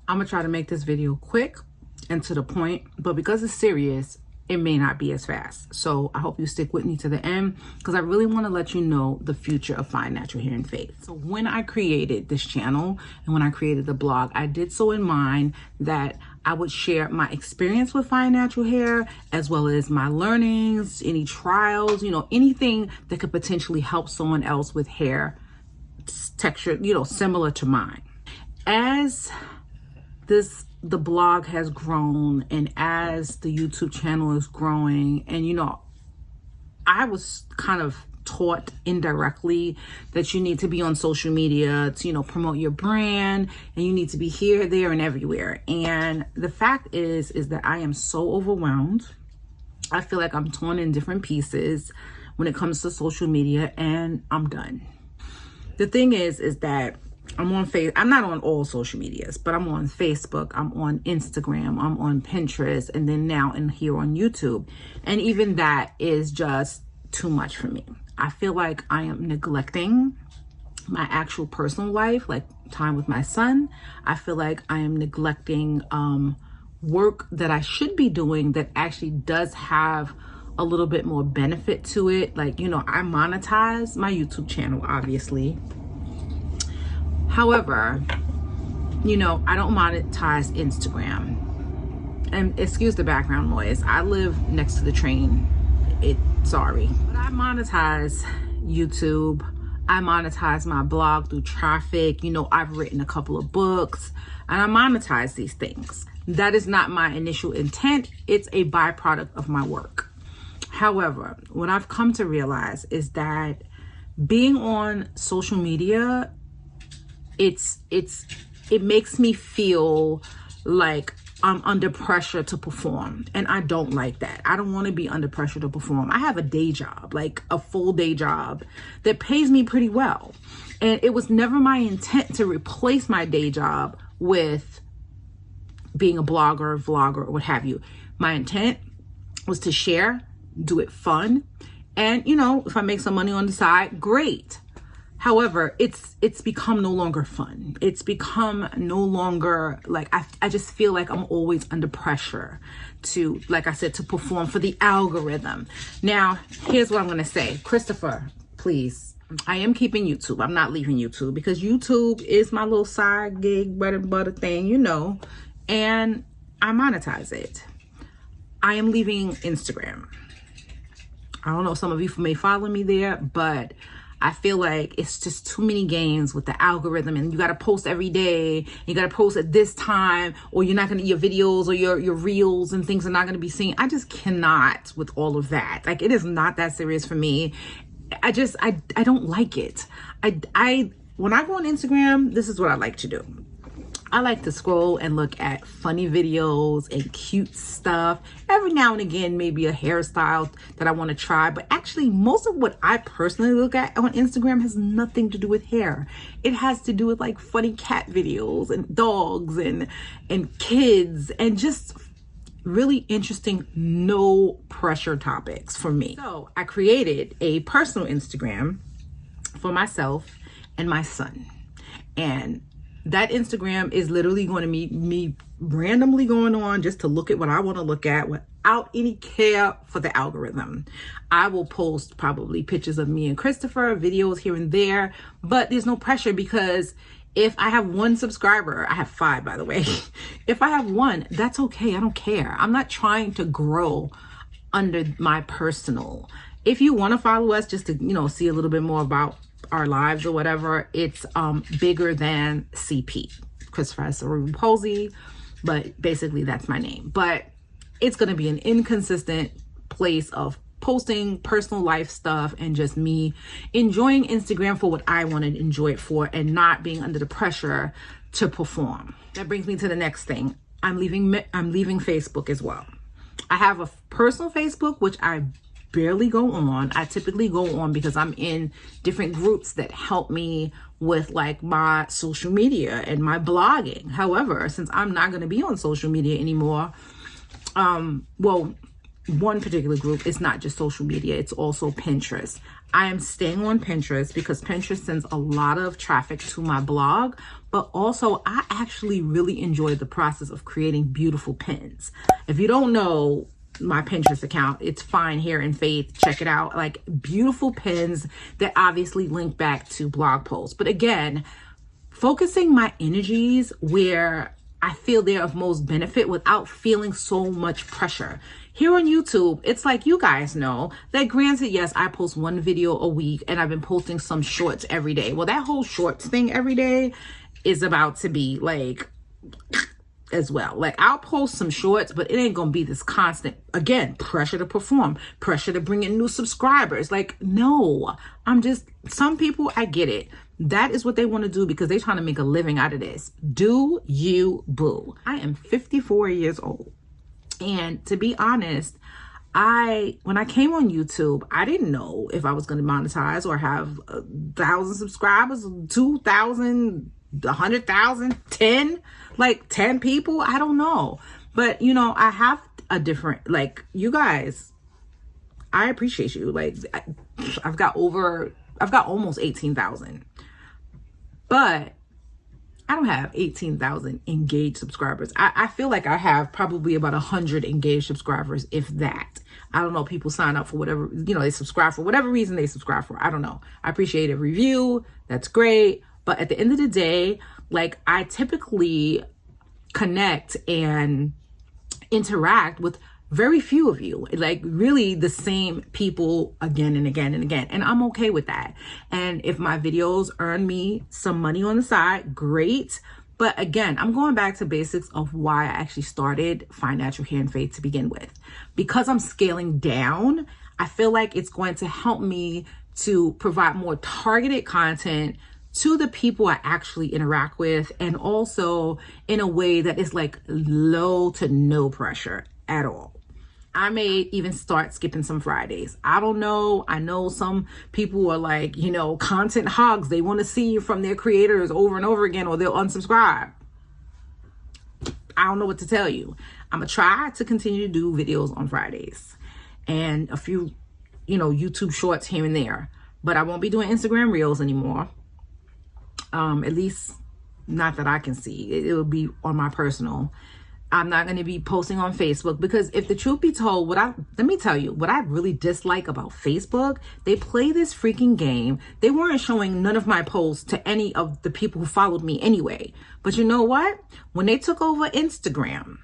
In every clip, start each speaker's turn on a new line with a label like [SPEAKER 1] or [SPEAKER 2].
[SPEAKER 1] I'm gonna try to make this video quick and to the point, but because it's serious, it may not be as fast. So I hope you stick with me to the end, because I really want to let you know the future of Fine Natural Hair and Faith. So when I created this channel and when I created the blog, I did so in mind that I would share my experience with Fine Natural Hair, as well as my learnings, any trials, anything that could potentially help someone else with hair texture, similar to mine. As the blog has grown and as the YouTube channel is growing, and I was kind of taught indirectly that you need to be on social media to promote your brand, and you need to be here, there, and everywhere. And the fact is that I am so overwhelmed. I feel like I'm torn in different pieces when it comes to social media, and I'm done. The thing is that I'm on I'm not on all social medias, but I'm on Facebook, I'm on Instagram, I'm on Pinterest, and then now here on YouTube. And even that is just too much for me. I feel like I am neglecting my actual personal life, like time with my son. I feel like I am neglecting work that I should be doing that actually does have a little bit more benefit to it. Like, I monetize my YouTube channel, obviously. However, I don't monetize Instagram. And excuse the background noise. I live next to the train. Sorry. But I monetize YouTube. I monetize my blog through traffic. I've written a couple of books and I monetize these things. That is not my initial intent. It's a byproduct of my work. However, what I've come to realize is that being on social media, it makes me feel like I'm under pressure to perform, and I don't like that. I don't want to be under pressure to perform. I have a day job, like a full day job that pays me pretty well, and it was never my intent to replace my day job with being a blogger, vlogger, or what have you. My intent was to share, do it fun, and if I make some money on the side, great. However, it's become no longer fun. It's become no longer like, I just feel like I'm always under pressure to, like I said, to perform for the algorithm. Now, here's what I'm going to say. Christopher, please. I am keeping YouTube. I'm not leaving YouTube, because YouTube is my little side gig, bread and butter thing, and I monetize it. I am leaving Instagram. I don't know, some of you may follow me there, but I feel like it's just too many games with the algorithm, and you got to post every day. You got to post at this time, or you're not going to, your videos or your reels and things are not going to be seen. I just cannot with all of that. Like, it is not that serious for me. I don't like it. When I go on Instagram, this is what I like to do. I like to scroll and look at funny videos and cute stuff. Every now and again, maybe a hairstyle that I want to try. But actually, most of what I personally look at on Instagram has nothing to do with hair. It has to do with like funny cat videos and dogs and kids and just really interesting, no pressure topics for me. So I created a personal Instagram for myself and my son. And that Instagram is literally going to be me randomly going on just to look at what I want to look at without any care for the algorithm. I will post probably pictures of me and Christopher, videos here and there, but there's no pressure, because if I have one subscriber, I have 5, by the way. If I have one, that's okay. I don't care. I'm not trying to grow under my personal. If you want to follow us just to, see a little bit more about our lives or whatever, it's bigger than CP, Christopher has cerebral palsy, but basically that's my name. But it's going to be an inconsistent place of posting personal life stuff and just me enjoying Instagram for what I want to enjoy it for, and not being under the pressure to perform. That brings me to the next thing. I'm leaving Facebook as well. I have a personal Facebook, which I barely go on. I typically go on because I'm in different groups that help me with like my social media and my blogging. However, since I'm not going to be on social media anymore, well, one particular group. It's not just social media, it's also Pinterest. I am staying on Pinterest because Pinterest sends a lot of traffic to my blog, but also I actually really enjoy the process of creating beautiful pins. If you don't know my Pinterest account, it's Fine Hair and Faith, check it out. Like, beautiful pins that obviously link back to blog posts, but again, focusing my energies where I feel they're of most benefit without feeling so much pressure. Here on YouTube, it's like, you guys know that granted, yes, I post one video a week and I've been posting some shorts every day. Well, that whole shorts thing every day is about to be like as well. Like, I'll post some shorts, but it ain't gonna be this constant, again, pressure to perform, pressure to bring in new subscribers. Like, no, some people, I get it. That is what they want to do because they're trying to make a living out of this. Do you, boo. I am 54 years old. And to be honest, when I came on YouTube, I didn't know if I was going to monetize or have 1,000 subscribers, 2,000, 100,000, 10, like 10 people. I don't know. But, you know, I have a different, like, you guys, I appreciate you. Like, I've got almost 18,000. But I don't have 18,000 engaged subscribers. I feel like I have probably about 100 engaged subscribers, if that. I don't know. People sign up for whatever, you know, they subscribe for whatever reason they subscribe for. I don't know. I appreciate a review. That's great. But at the end of the day, like, I typically connect and interact with very few of you, like really the same people again and again and again. And I'm okay with that. And if my videos earn me some money on the side, great. But again, I'm going back to basics of why I actually started Fine Natural Hair and Faith to begin with. Because I'm scaling down, I feel like it's going to help me to provide more targeted content to the people I actually interact with, and also in a way that is like low to no pressure at all. I may even start skipping some Fridays. I don't know. I know some people are like, you know, content hogs. They want to see from their creators over and over again, or they'll unsubscribe. I don't know what to tell you. I'm going to try to continue to do videos on Fridays and a few, you know, YouTube shorts here and there, but I won't be doing Instagram reels anymore. At least not that I can see. It will be on my personal. I'm not going to be posting on Facebook because if the truth be told, let me tell you what I really dislike about Facebook. They play this freaking game. They weren't showing none of my posts to any of the people who followed me anyway. But you know what? When they took over Instagram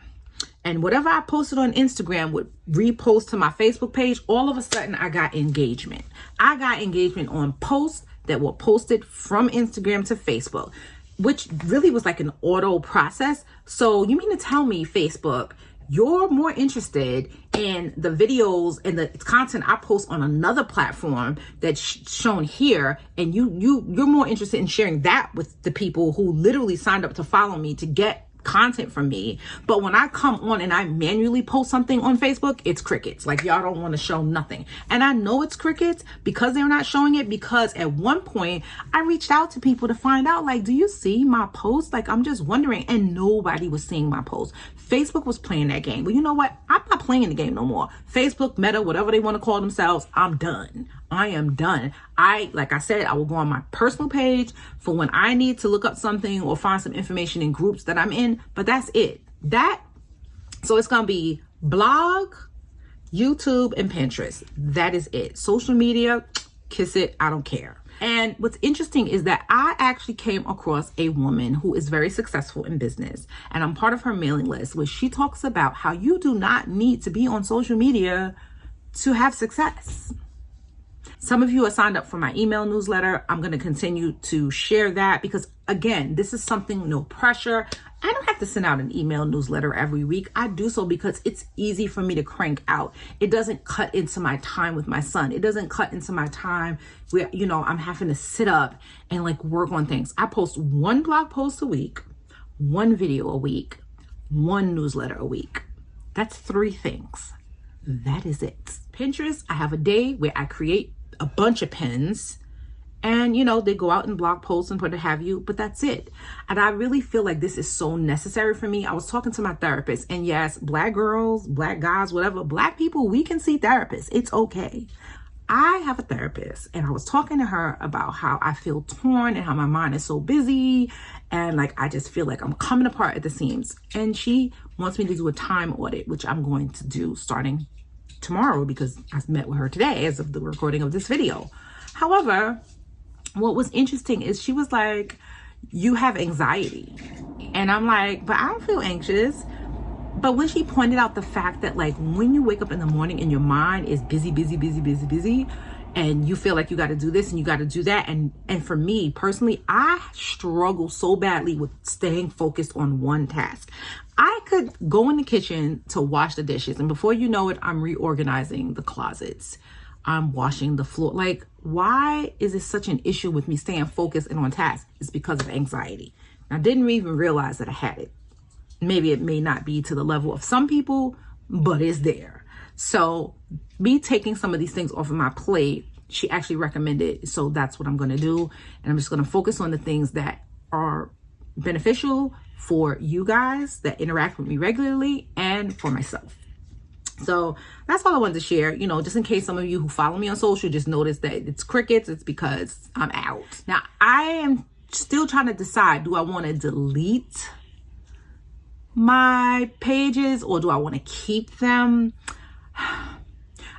[SPEAKER 1] and whatever I posted on Instagram would repost to my Facebook page, all of a sudden I got engagement. I got engagement on posts that were posted from Instagram to Facebook, which really was like an auto process. So you mean to tell me, Facebook, you're more interested in the videos and the content I post on another platform that's shown here, and you're more interested in sharing that with the people who literally signed up to follow me to get content from me. But when I come on and I manually post something on Facebook, it's crickets. Like, y'all don't want to show nothing. And I know it's crickets because they're not showing it, because at one point I reached out to people to find out, like, do you see my post? Like, I'm just wondering. And nobody was seeing my post. Facebook was playing that game. Well, you know what? I'm not playing the game no more. Facebook, Meta, whatever they want to call themselves, I'm done. I am done. Like I said, I will go on my personal page for when I need to look up something or find some information in groups that I'm in, but that's it. So it's going to be blog, YouTube, and Pinterest. That is it. Social media, kiss it. I don't care. And what's interesting is that I actually came across a woman who is very successful in business, and I'm part of her mailing list, where she talks about how you do not need to be on social media to have success. Some of you are signed up for my email newsletter. I'm going to continue to share that because, again, this is something, no pressure. I don't have to send out an email newsletter every week. I do so because it's easy for me to crank out. It doesn't cut into my time with my son. It doesn't cut into my time where, you know, I'm having to sit up and like work on things. I post one blog post a week, one video a week, one newsletter a week. That's 3 things. That is it. Pinterest, I have a day where I create a bunch of pins And, you know, they go out and blog posts and what have you, but that's it. And I really feel like this is so necessary for me. I was talking to my therapist, and yes, Black girls, Black guys, whatever, Black people, we can see therapists. It's okay. I have a therapist, and I was talking to her about how I feel torn and how my mind is so busy. And like, I just feel like I'm coming apart at the seams. And she wants me to do a time audit, which I'm going to do starting tomorrow because I met with her today as of the recording of this video. However, what was interesting is she was like, you have anxiety. And I'm like, but I don't feel anxious. But when she pointed out the fact that like when you wake up in the morning and your mind is busy, and you feel like you got to do this and you got to do that. And for me personally, I struggle so badly with staying focused on one task. I could go in the kitchen to wash the dishes, and before you know it, I'm reorganizing the closets. I'm washing the floor. Like, why is it such an issue with me staying focused and on task? It's because of anxiety. I didn't even realize that I had it. Maybe it may not be to the level of some people, but it's there. So me taking some of these things off of my plate, she actually recommended. So that's what I'm going to do. And I'm just going to focus on the things that are beneficial for you guys that interact with me regularly and for myself. So that's all I wanted to share, you know, just in case some of you who follow me on social just notice that it's crickets. It's because I'm out. Now, I am still trying to decide, do I want to delete my pages or do I want to keep them?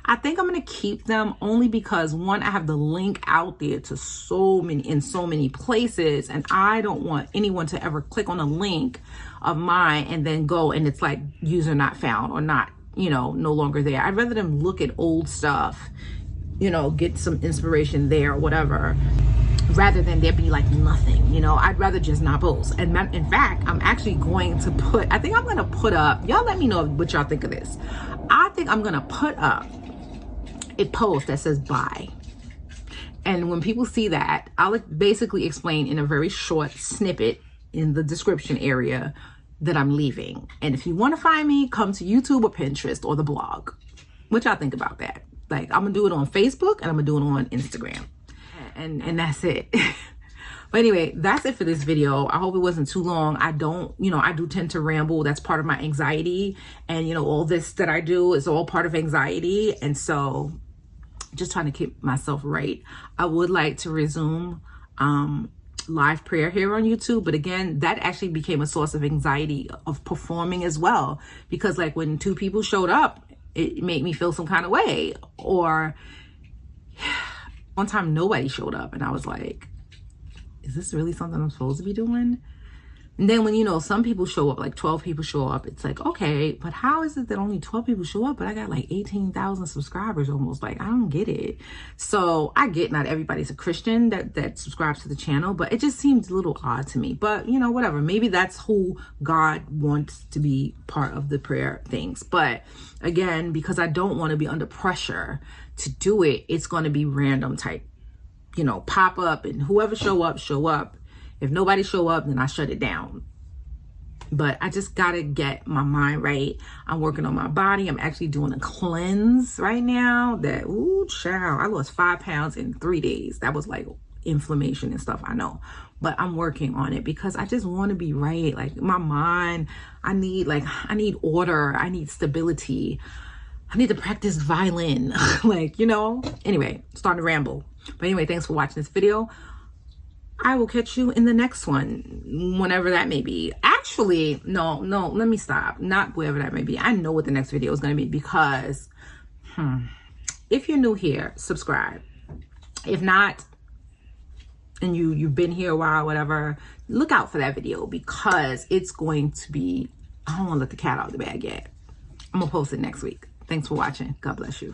[SPEAKER 1] I think I'm going to keep them only because, one, I have the link out there to so many places, and I don't want anyone to ever click on a link of mine and then go and it's like user not found or not, you know, no longer there. I'd rather them look at old stuff, you know, get some inspiration there or whatever, rather than there be like nothing, you know. I'd rather just not post. And in fact, I'm actually going to I think I'm going to put up, y'all let me know what y'all think of this. I think I'm going to put up a post that says bye. And when people see that, I'll basically explain in a very short snippet in the description area that I'm leaving. And if you want to find me, come to YouTube or Pinterest or the blog. What y'all think about that? Like, I'm gonna do it on Facebook and I'm gonna do it on Instagram. And that's it. But anyway, that's it for this video. I hope it wasn't too long. I do tend to ramble. That's part of my anxiety. And you know, all this that I do is all part of anxiety. And so just trying to keep myself right. I would like to resume live prayer here on YouTube, but again, that actually became a source of anxiety of performing as well, because like when 2 people showed up, it made me feel some kind of way. Or one time nobody showed up and I was like, is this really something I'm supposed to be doing? And then when, you know, some people show up, like 12 people show up, it's like, okay, but how is it that only 12 people show up, but I got like 18,000 subscribers almost? Like, I don't get it. So I get not everybody's a Christian that subscribes to the channel, but it just seems a little odd to me. But, you know, whatever. Maybe that's who God wants to be part of the prayer things. But again, because I don't want to be under pressure to do it, it's going to be random type, you know, pop up, and whoever show up, show up. If nobody show up, then I shut it down. But I just gotta get my mind right. I'm working on my body. I'm actually doing a cleanse right now that, ooh, child, I lost 5 pounds in 3 days. That was like inflammation and stuff, I know. But I'm working on it because I just want to be right. Like my mind, I need order. I need stability. I need to practice violin. Like, you know, anyway, starting to ramble. But anyway, thanks for watching this video. I will catch you in the next one, whenever that may be. Actually, no, let me stop. Not wherever that may be. I know what the next video is going to be because, if you're new here, subscribe. If not, and you've been here a while, whatever, look out for that video because it's going to be, I don't want to let the cat out of the bag yet. I'm going to post it next week. Thanks for watching. God bless you.